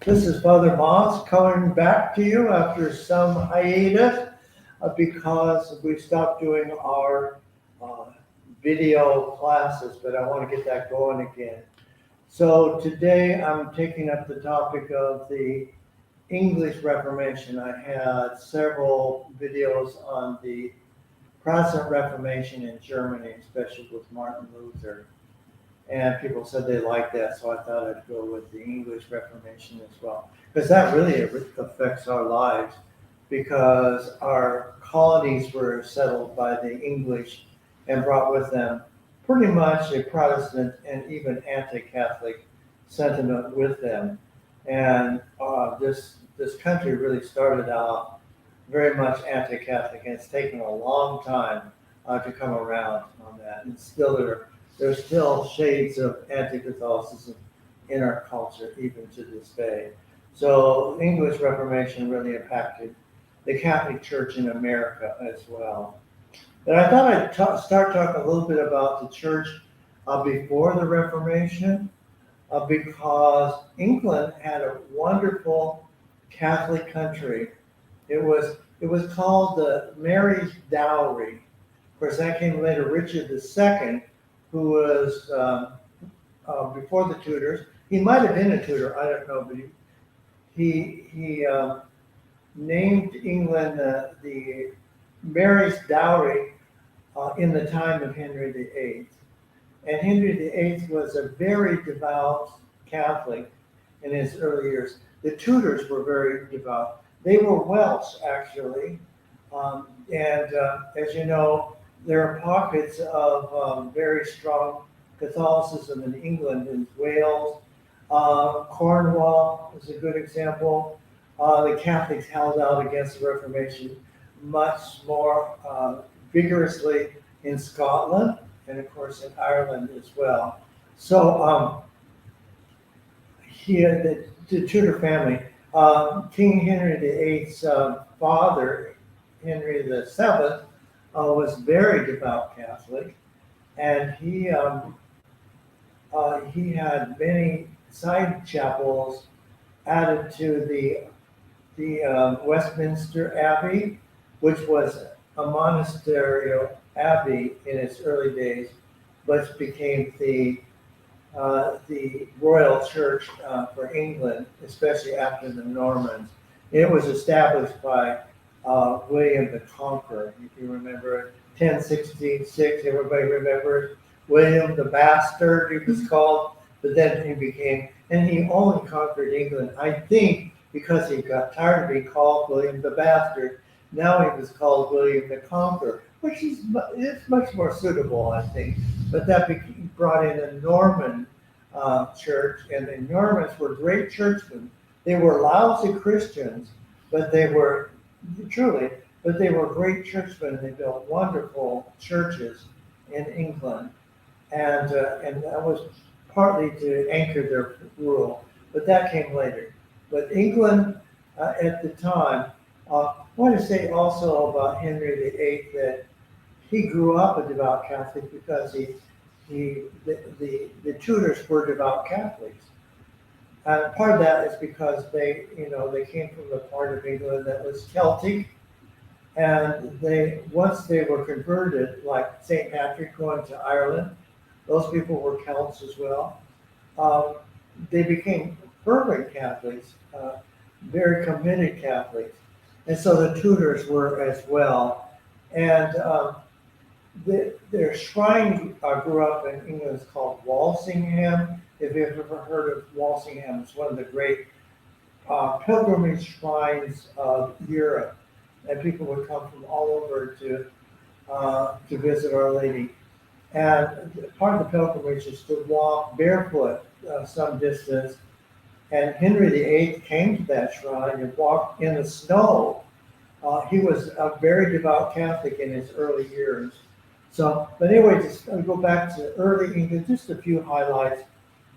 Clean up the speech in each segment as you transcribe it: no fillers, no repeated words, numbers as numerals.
This is Father Moss coming back to you after some hiatus because we stopped doing our video classes, but I want to get that going again. So today I'm taking up the topic of the English Reformation. I had several videos on the Protestant Reformation in Germany, especially with Martin Luther. And people said they liked that, so I thought I'd go with the English Reformation as well. Because that really affects our lives, because our colonies were settled by the English and brought with them pretty much a Protestant and even anti-Catholic sentiment with them. And this country really started out very much anti-Catholic, and it's taken a long time to come around on that. And still there's still shades of anti-Catholicism in our culture, even to this day. So English Reformation really impacted the Catholic Church in America as well. But I thought I'd start talking a little bit about the church before the Reformation, because England had a wonderful Catholic country. It was called the Mary's Dowry. Of course, that came later. Richard II, who was before the Tudors. He might have been a Tudor, I don't know, but he named England the Mary's Dowry in the time of Henry VIII. And Henry VIII was a very devout Catholic in his early years. The Tudors were very devout. They were Welsh, actually. As you know, there are pockets of very strong Catholicism in England, in Wales. Cornwall is a good example. The Catholics held out against the Reformation much more vigorously in Scotland, and of course in Ireland as well. So the Tudor family, King Henry VIII's father, Henry VII, was very devout Catholic, and he had many side chapels added to the Westminster Abbey, which was a monasterial abbey in its early days, but became the royal church for England, especially after the Normans. It was established by William the Conqueror, if you remember, 1066. Everybody remembers William the Bastard, he was called, but then and he only conquered England, I think, because he got tired of being called William the Bastard. Now he was called William the Conqueror, which is much more suitable, I think. But that brought in a Norman church, and the Normans were great churchmen. They were lousy Christians, but they were great churchmen. They built wonderful churches in England, and that was partly to anchor their rule, but that came later. But England at the time, I want to say also about Henry VIII that he grew up a devout Catholic because the Tudors were devout Catholics. And part of that is because they came from the part of England that was Celtic, and once they were converted, like St. Patrick going to Ireland, those people were Celts as well. They became fervent Catholics, very committed Catholics, and so the Tudors were as well. And their shrine grew up in England. It's called Walsingham. If you've ever heard of Walsingham, it's one of the great pilgrimage shrines of Europe, and people would come from all over to visit Our Lady. And part of the pilgrimage is to walk barefoot some distance. And Henry VIII came to that shrine and walked in the snow. He was a very devout Catholic in his early years. So, but anyway, just go back to early England, just a few highlights,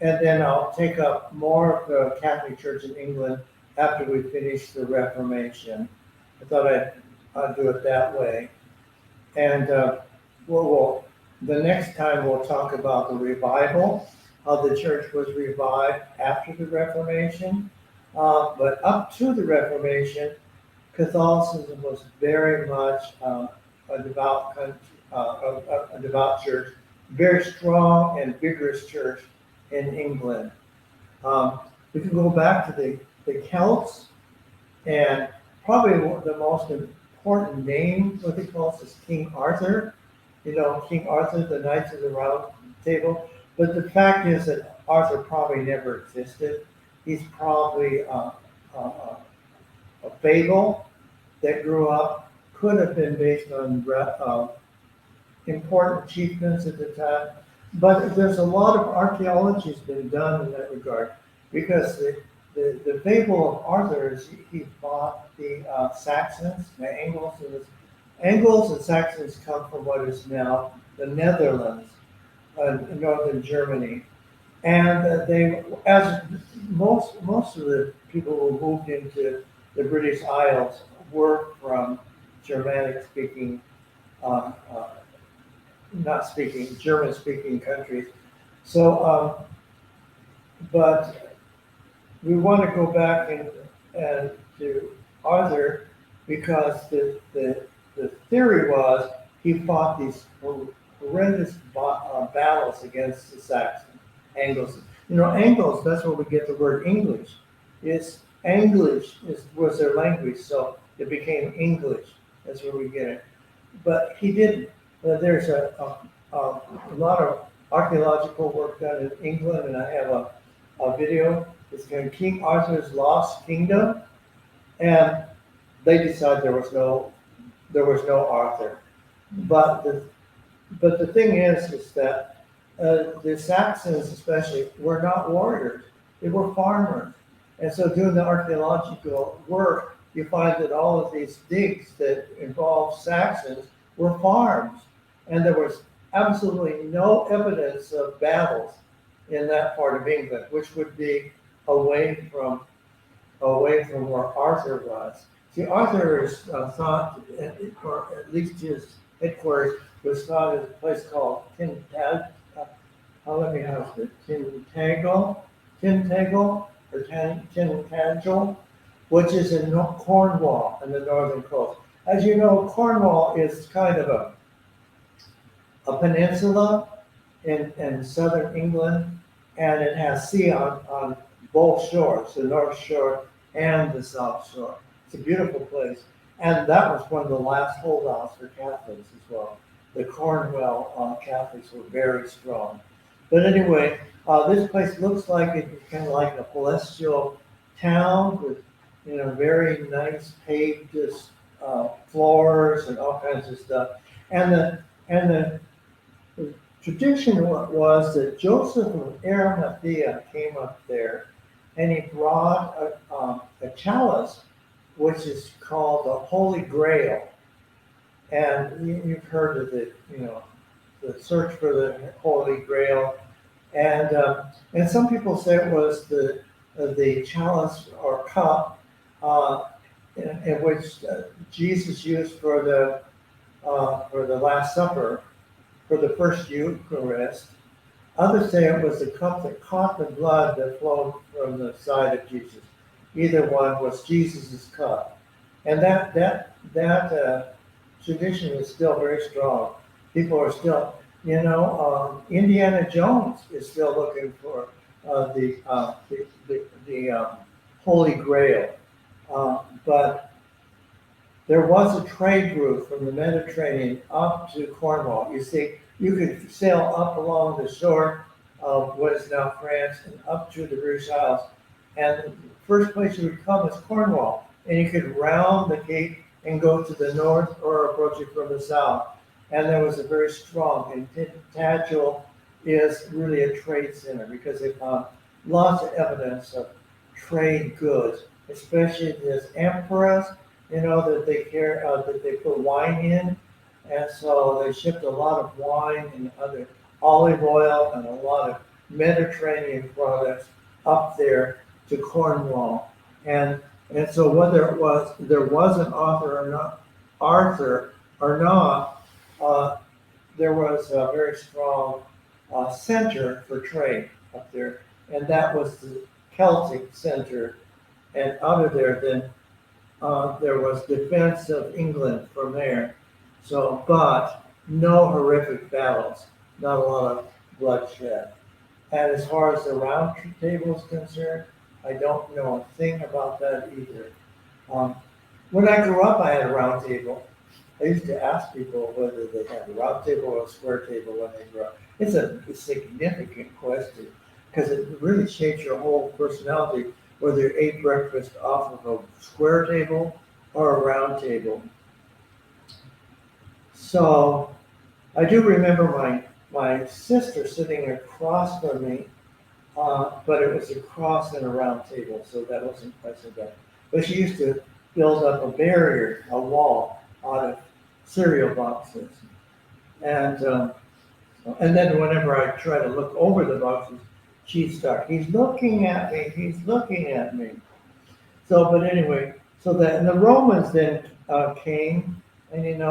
and then I'll take up more of the Catholic Church in England after we finish the Reformation. I thought I'd do it that way. And the next time we'll talk about the revival, how the church was revived after the Reformation. But up to the Reformation, Catholicism was very much a devout country, a devout church, very strong and vigorous church in England. We can go back to the Celts, and probably the most important name, what they call is King Arthur. You know, King Arthur, the Knights of the Round Table. But the fact is that Arthur probably never existed. He's probably a fable that grew up, could have been based on important achievements at the time. But there's a lot of archaeology has been done in that regard, because the fable of Arthur is he fought the Saxons, the Angles, Angles and Saxons come from what is now the Netherlands, northern Germany. And they, as most of the people who moved into the British Isles were from Germanic-speaking, not speaking, German-speaking countries. So, but we want to go back and to Arthur, because the theory was he fought these horrendous battles against the Saxons. Angles. You know, Angles, that's where we get the word English. English was their language, so it became English. That's where we get it. But he didn't. There's a lot of archaeological work done in England, and I have a video. It's called King Arthur's Lost Kingdom, and they decided there was no Arthur. But the thing is that the Saxons especially were not warriors, they were farmers. And so doing the archaeological work, you find that all of these digs that involved Saxons were farms. And there was absolutely no evidence of battles in that part of England, which would be away from where Arthur was. See, Arthur is thought, or at least his headquarters was thought at a place called Tintagel, or Tintagel, which is in Cornwall in the northern coast. As you know, Cornwall is kind of a peninsula in southern England, and it has sea on both shores, the north shore and the south shore. It's a beautiful place, and that was one of the last holdouts for Catholics as well. The Cornwall Catholics were very strong. But anyway, this place looks like it's kind of like a celestial town with, you know, very nice paved floors and all kinds of stuff. And the tradition was that Joseph of Arimathea came up there, and he brought a chalice, which is called the Holy Grail. And you've heard of the search for the Holy Grail, and some people say it was the chalice or cup in which Jesus used for the Last Supper, for the first Eucharist. Others say it was the cup that caught the blood that flowed from the side of Jesus. Either one was Jesus's cup, and that tradition is still very strong. People are still, Indiana Jones is still looking for the Holy Grail, but there was a trade route from the Mediterranean up to Cornwall. You see, you could sail up along the shore of what is now France and up to the British Isles, and the first place you would come is Cornwall, and you could round the Cape and go to the north or approach it from the south. And there was a very strong, and Tintagel is really a trade center because they found lots of evidence of trade goods, especially this amphoras, that they carry, that they put wine in. And so they shipped a lot of wine and other olive oil and a lot of Mediterranean products up there to Cornwall. And so whether there was an Arthur or not, there was a very strong center for trade up there, and that was the Celtic center and out of there, then there was defense of England from there. So, but no horrific battles, not a lot of bloodshed. And as far as the round table is concerned, I don't know a thing about that either. Um, when I grew up, I had a round table. I used to ask people whether they had a round table or a square table when they grew up. It's a significant question because it really shapes your whole personality, whether you ate breakfast off of a square table or a round table. So I do remember my sister sitting across from me, but it was a cross and a round table, so that wasn't quite so bad. But she used to build up a barrier, a wall out of cereal boxes. And then whenever I try to look over the boxes, she'd start, he's looking at me, he's looking at me. So, but anyway, and the Romans then came, and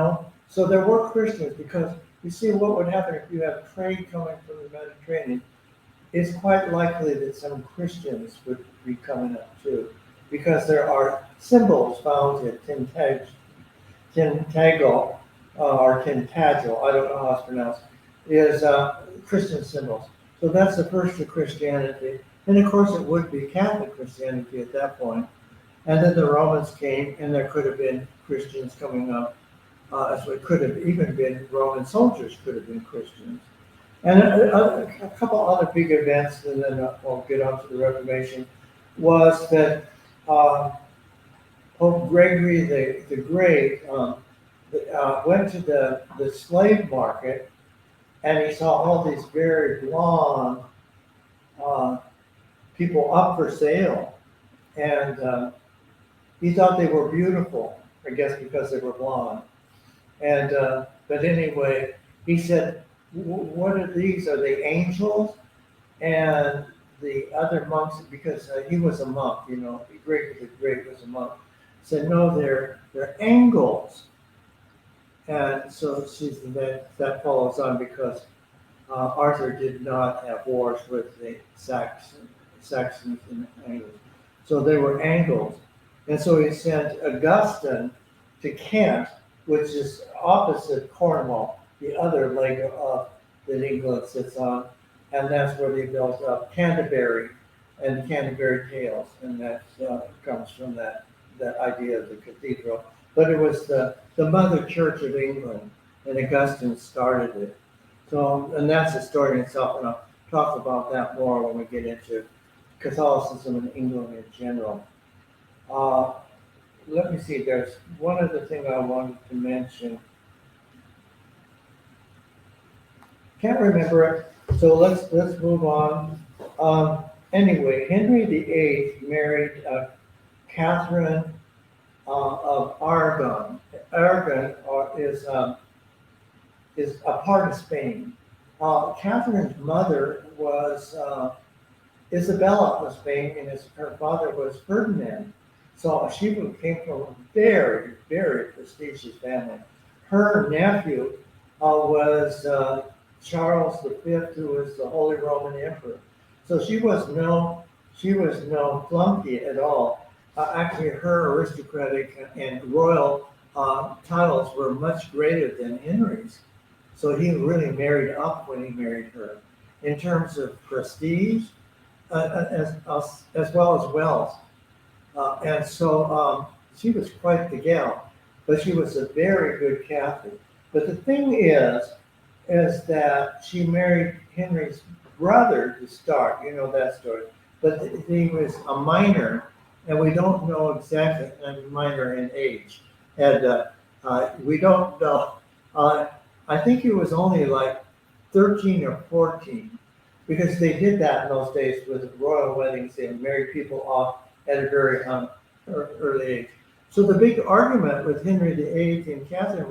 so there were Christians because you see what would happen if you have trade coming from the Mediterranean. It's quite likely that some Christians would be coming up too, because there are symbols found at Tintagel, or Tintagel, I don't know how it's pronounced, is Christian symbols. So that's the first of Christianity. And of course it would be Catholic Christianity at that point. And then the Romans came, and there could have been Christians coming up, as it could have even been Roman soldiers could have been Christians. And a couple other big events, and then I'll get on to the Reformation, was that Pope Gregory the Great went to the slave market, and he saw all these very blonde people up for sale, and he thought they were beautiful, I guess because they were blonde. And but anyway, he said, "What are these? Are they angels?" And the other monks, because he was a monk, Gregory the Great was a monk, said, "No, they're angels." And so that follows on because Arthur did not have wars with the Saxons and Angles. So they were angles. And so he sent Augustine to Kent, which is opposite Cornwall, the other leg of that England sits on. And that's where they built up Canterbury and the Canterbury Tales. And that comes from that idea of the cathedral. But it was the Mother Church of England, and Augustine started it. So, and that's a story in itself, and I'll talk about that more when we get into Catholicism in England in general. Let me see, there's one other thing I wanted to mention. Can't remember it, so let's move on. Anyway, Henry VIII married Catherine of Aragon. Aragon is a part of Spain. Catherine's mother was Isabella of Spain, and her father was Ferdinand. So she came from a very, very prestigious family. Her nephew was Charles V, who was the Holy Roman Emperor. So she was no flunky at all. Actually, her aristocratic and royal titles were much greater than Henry's. So he really married up when he married her in terms of prestige as well as wealth. And so she was quite the gal, but she was a very good Catholic. But the thing is that she married Henry's brother to start, you know that story. But he was a minor, and we don't know exactly, a minor in age. And we don't know. I think he was only like 13 or 14, because they did that in those days with royal weddings. They married people off at a very early age. So the big argument with Henry VIII and Catherine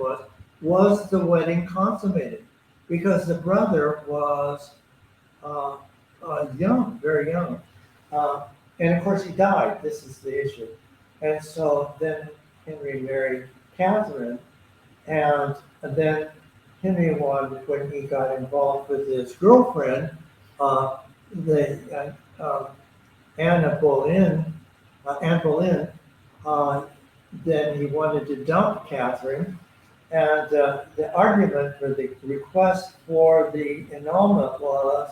was the wedding consummated? Because the brother was young, very young. And of course he died. This is the issue. And so then Henry married Catherine, and then Henry wanted, when he got involved with his girlfriend, Anne of Boleyn, Anne Boleyn, then he wanted to dump Catherine. And the argument for the request for the annulment was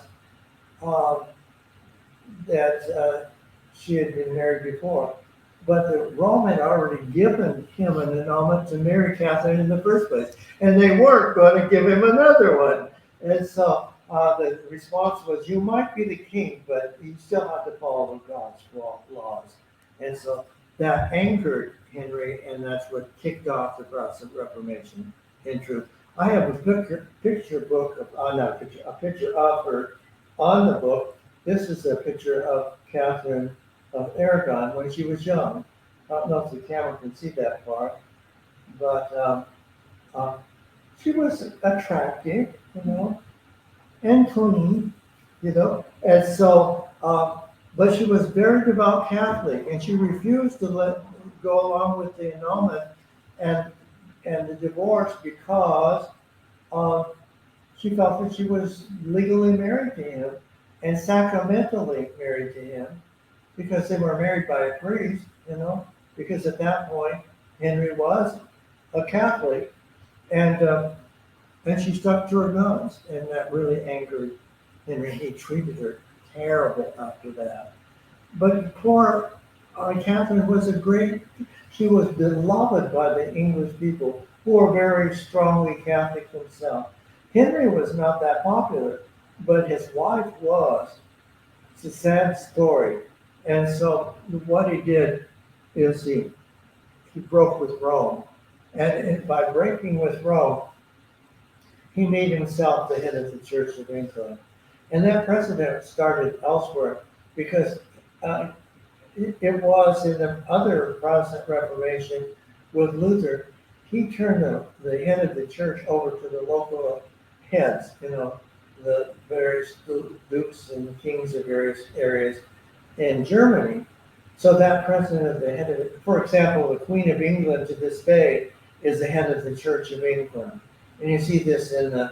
that she had been married before. But the Rome had already given him an annulment to marry Catherine in the first place. And they weren't going to give him another one. And so the response was, you might be the king, but you still have to follow God's laws. And so that angered Henry, and that's what kicked off the Protestant Reformation, in truth. I have a picture book of, not a picture of her on the book. This is a picture of Catherine of Aragon when she was young. I don't know if the camera can see that far, but she was attractive, and clean, and so, but she was very devout Catholic, and she refused to go along with the annulment and the divorce because she felt that she was legally married to him and sacramentally married to him, because they were married by a priest, because at that point Henry was a Catholic, and she stuck to her guns, and that really angered Henry. He treated her terrible after that. But poor Catherine was she was beloved by the English people, who were very strongly Catholic themselves. Henry was not that popular, but his wife was. It's a sad story. And so what he did is he broke with Rome. And by breaking with Rome, he made himself the head of the Church of England. And that precedent started elsewhere, because it was in the other Protestant Reformation with Luther. He turned the head of the church over to the local heads, the various dukes and kings of various areas in Germany. So that president of the head of it, for example, the Queen of England to this day is the head of the Church of England, and you see this in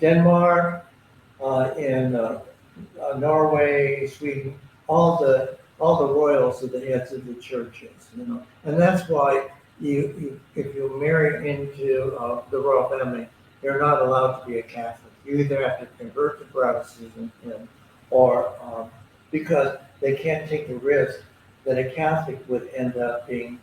Denmark, in Norway, Sweden, all the royals are the heads of the churches, and that's why if you marry into the royal family, you're not allowed to be a Catholic. You either have to convert to Protestantism, or because they can't take the risk that a Catholic would end up being,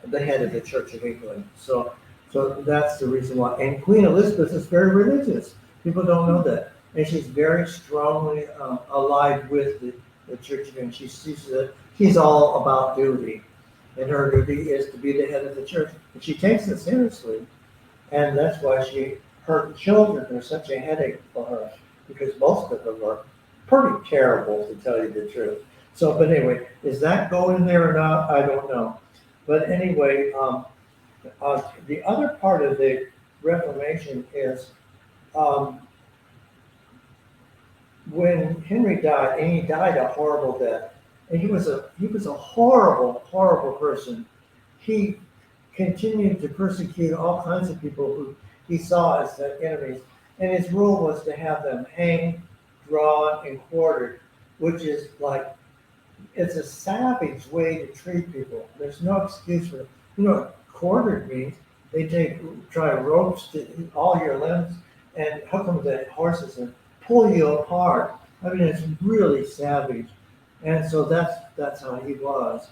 the head of the Church of England. So that's the reason why. And Queen Elizabeth is very religious. People don't know that, and she's very strongly allied with the Church of England. She sees that she's all about duty, and her duty is to be the head of the church, and she takes it seriously. And that's why her children are such a headache for her, because most of them are pretty terrible, to tell you the truth. So, but anyway, is that going there or not? I don't know. But anyway, the other part of the Reformation is when Henry died, and he died a horrible death, and he was a horrible, horrible person. He continued to persecute all kinds of people who he saw as the enemies, and his rule was to have them hanged, drawn, and quartered, which is it's a savage way to treat people. There's no excuse for it. What quartered means? They try ropes to all your limbs and hook them to horses and pull you apart. I mean, it's really savage, and so that's how he was.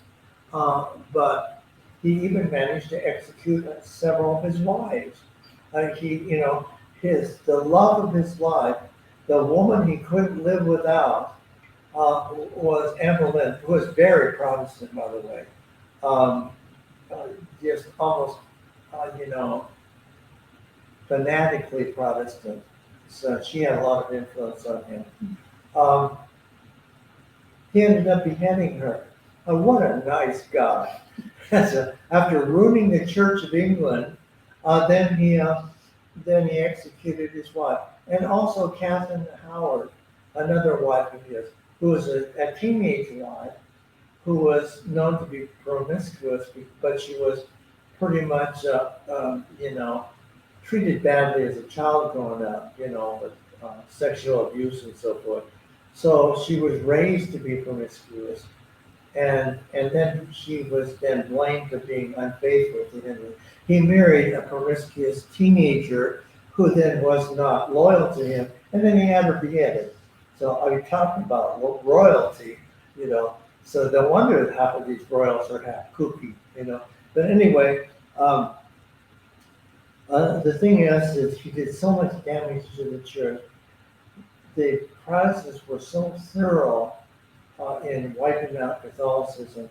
But he even managed to execute several of his wives. The love of his life, the woman he couldn't live without, was Anne Boleyn, who was very Protestant, by the way. Just almost, fanatically Protestant. So she had a lot of influence on him. He ended up beheading her. What a nice guy. After ruining the Church of England, then he executed his wife. And also Catherine Howard, another wife of his, who was a teenage wife, who was known to be promiscuous, but she was pretty much, treated badly as a child growing up, with sexual abuse and so forth. So she was raised to be promiscuous, and then she was then blamed of being unfaithful to him. He married a promiscuous teenager who then was not loyal to him, and then he had her beheaded. So are you talking about royalty, you know? So no wonder half of these royals are half kooky, But anyway, the thing is he did so much damage to the church. The Protestants were so thorough in wiping out Catholicism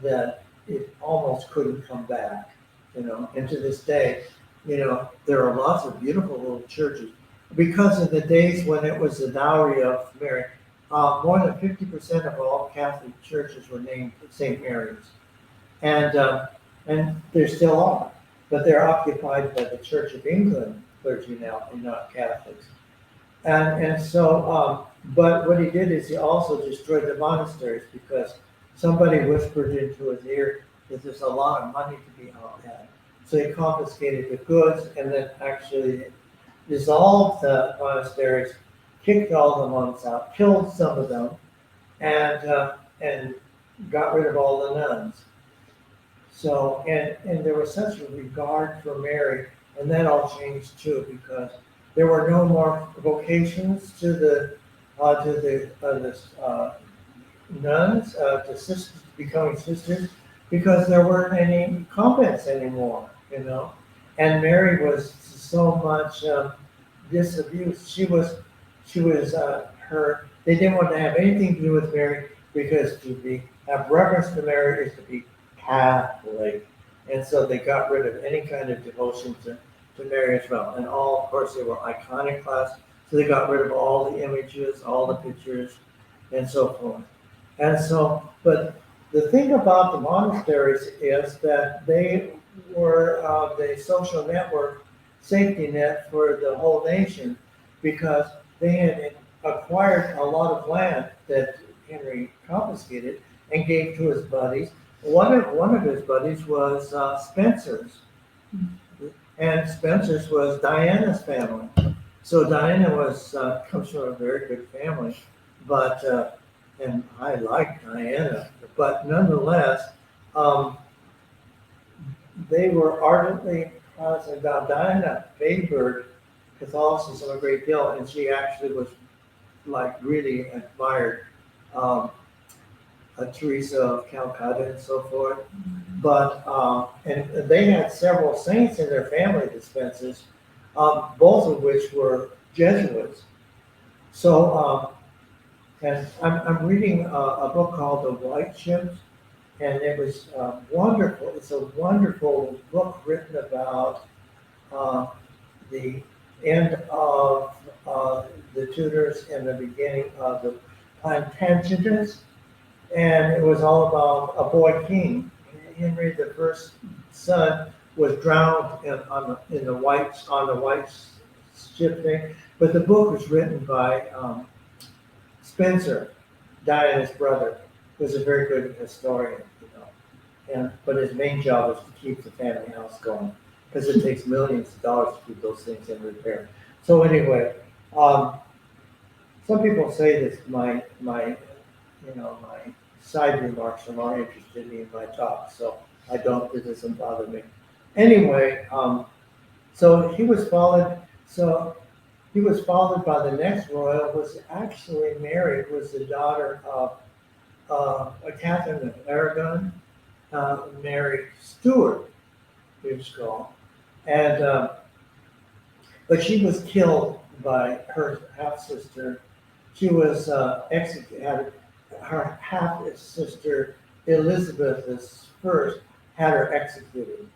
that it almost couldn't come back, And to this day, there are lots of beautiful little churches. Because of the days when it was the dowry of Mary, more than 50% of all Catholic churches were named St. Mary's. And there still are, but they're occupied by the Church of England clergy now and not Catholics. And so, but what he did is he also destroyed the monasteries because somebody whispered into his ear that there's a lot of money to be had. So he confiscated the goods and then actually dissolved the monasteries, kicked all the monks out, killed some of them, and got rid of all the nuns. So, and there was such a regard for Mary, and that all changed too because there were no more vocations to the nuns, to sisters becoming sisters, because there weren't any convents anymore, And Mary was so much disabused. She was her. They didn't want to have anything to do with Mary because have reverence to Mary is to be Catholic, and so they got rid of any kind of devotion to Mary as well. And of course, they were iconoclasts, so they got rid of all the images, all the pictures, and so forth. And so, but the thing about the monasteries is that they were the social network safety net for the whole nation because they had acquired a lot of land that Henry confiscated and gave to his buddies. One of his buddies was Spencer's. And Spencer's was Diana's family. So Diana comes from a very good family, but and I like Diana, but nonetheless, they were ardently Protestant. Now Diana favored Catholicism a great deal, and she actually was really admired Teresa of Calcutta and so forth. But and they had several saints in their family, the Spencers, both of which were Jesuits. So, and I'm reading a book called The White Ships, and it was wonderful. It's a wonderful book written about the end of the Tudors and the beginning of the Plantagenets, and it was all about a boy king. Henry, the first son, was drowned on the white ship thing. But the book was written by Spencer, Diana's brother, who was a very good historian, but his main job was to keep the family house going because it takes millions of dollars to keep those things in repair. So anyway, some people say that my side remarks are more interested in my talk, so it doesn't bother me. Anyway, so he was followed. So he was followed by the next royal, was actually Mary, who was the daughter of Catherine of Aragon, Mary Stuart, he was called, and but she was killed by her half sister. She was executed. Her half-sister Elizabeth I had her executed.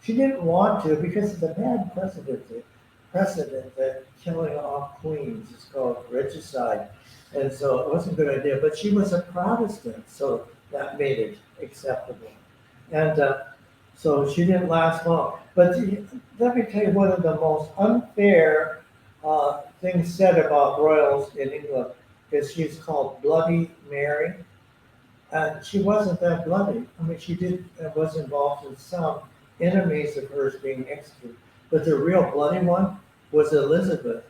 She didn't want to because it's a bad precedent that killing off queens is called regicide, and so it wasn't a good idea. But she was a Protestant, so that made it acceptable. And so she didn't last long. But let me tell you one of the most unfair things said about royals in England is she's called Bloody Mary. And she wasn't that bloody. I mean, she was involved in some enemies of hers being executed. But the real bloody one was Elizabeth.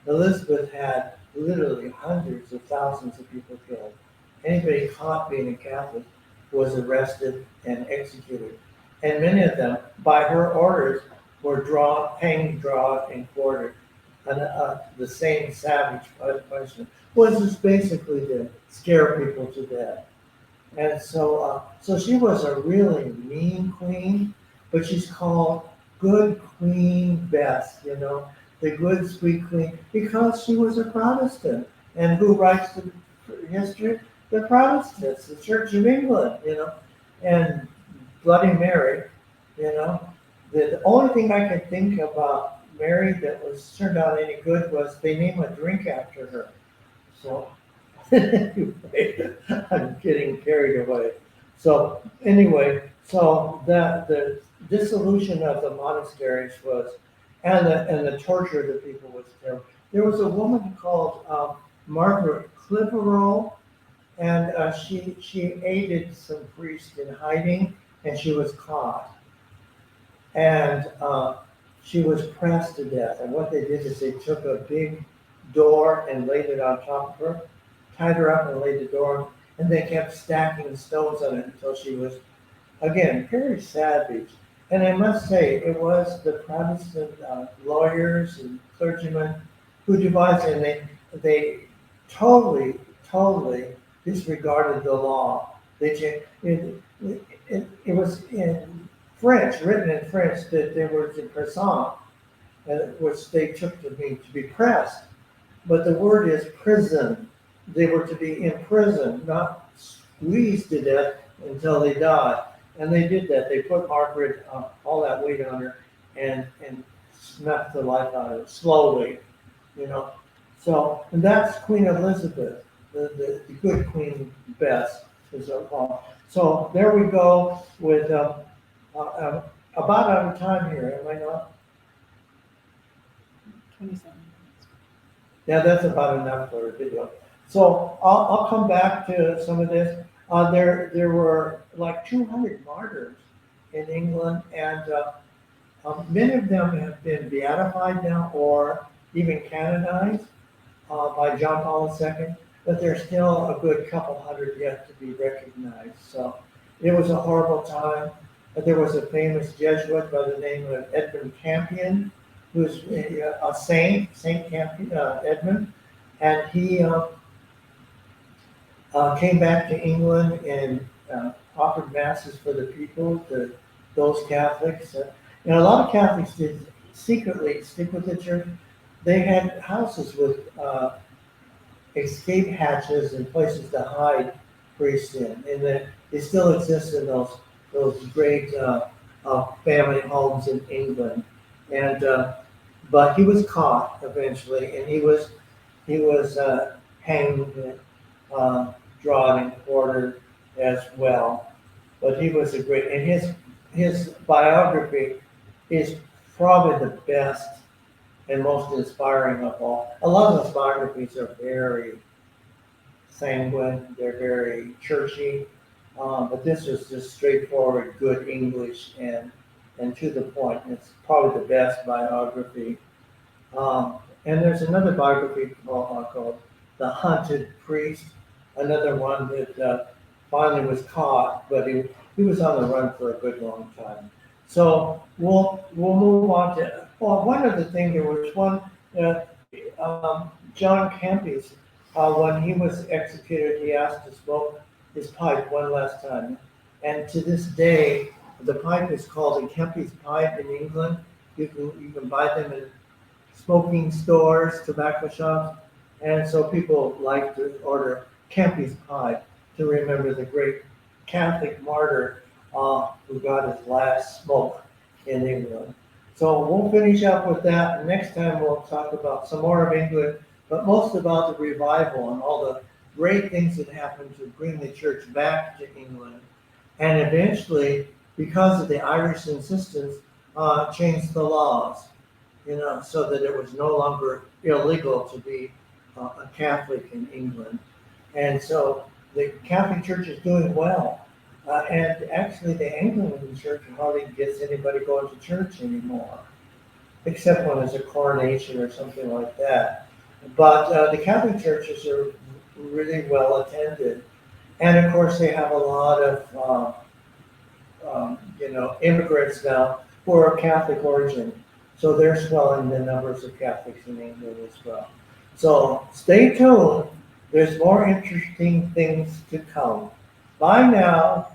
Elizabeth had literally hundreds of thousands of people killed. Anybody caught being a Catholic was arrested and executed. And many of them, by her orders, were hanged, drawn, and quartered. And the same savage punishment was just basically to scare people to death. And so she was a really mean queen, but she's called Good Queen Bess, the good, sweet queen, because she was a Protestant. And who writes the history? The Protestants, the Church of England, and Bloody Mary, The only thing I could think about Mary that was turned out any good was they named a drink after her. So anyway, I'm getting carried away. So anyway, so the dissolution of the monasteries was, and the torture of the people was terrible. There was a woman called Margaret Clifford, and she aided some priests in hiding, and she was caught. And she was pressed to death. And what they did is they took a big door and laid it on top of her, tied her up and laid the door, and they kept stacking stones on it until she was, again, very savage. And I must say, it was the Protestant lawyers and clergymen who devised it, and they totally disregarded the law. It was in French, written in French, that there was a prison, which they took to be pressed. But the word is prison. They were to be imprisoned, not squeezed to death until they died. And they did that. They put Margaret, all that weight on her, and snuffed the life out of her slowly, So, and that's Queen Elizabeth, the good Queen Bess, is so called. So there we go with about out of time here, am I not? 27 minutes. Yeah, that's about enough for a video. So I'll come back to some of this. There were like 200 martyrs in England, and many of them have been beatified now or even canonized by John Paul II, but there's still a good couple hundred yet to be recognized. So it was a horrible time. But there was a famous Jesuit by the name of Edmund Champion, who's a saint, Saint Campion, Edmund, and he came back to England and offered masses for the people, those Catholics. And a lot of Catholics did secretly stick with the church. They had houses with escape hatches and places to hide priests in, and they still exist in those great family homes in England. And but he was caught eventually, and he was hanged, drawn and quartered as well. But he was a great, and his biography is probably the best and most inspiring of all. A lot of his biographies are very sanguine, they're very churchy, but this was just straightforward, good English and to the point. It's probably the best biography. And there's another biography called The Hunted Priest, another one that finally was caught, but he was on the run for a good long time. So we'll move on to, one other thing. There was one, John Kempis, when he was executed, he asked to smoke his pipe one last time. And to this day, the pipe is called a Kempis pipe in England. You can buy them in smoking stores, tobacco shops, and so people like to order Kempis pipe to remember the great Catholic martyr who got his last smoke in England. So we'll finish up with that. Next time we'll talk about some more of England, but most about the revival and all the great things that happened to bring the church back to England. And eventually, because of the Irish insistence, changed the laws, so that it was no longer illegal to be a Catholic in England. And so the Catholic Church is doing well. And actually the Anglican Church hardly gets anybody going to church anymore. except when it's a coronation or something like that. But the Catholic churches are really well attended. And of course, they have a lot of, immigrants now who are of Catholic origin. So they're swelling the numbers of Catholics in England as well. So stay tuned. There's more interesting things to come. Bye now.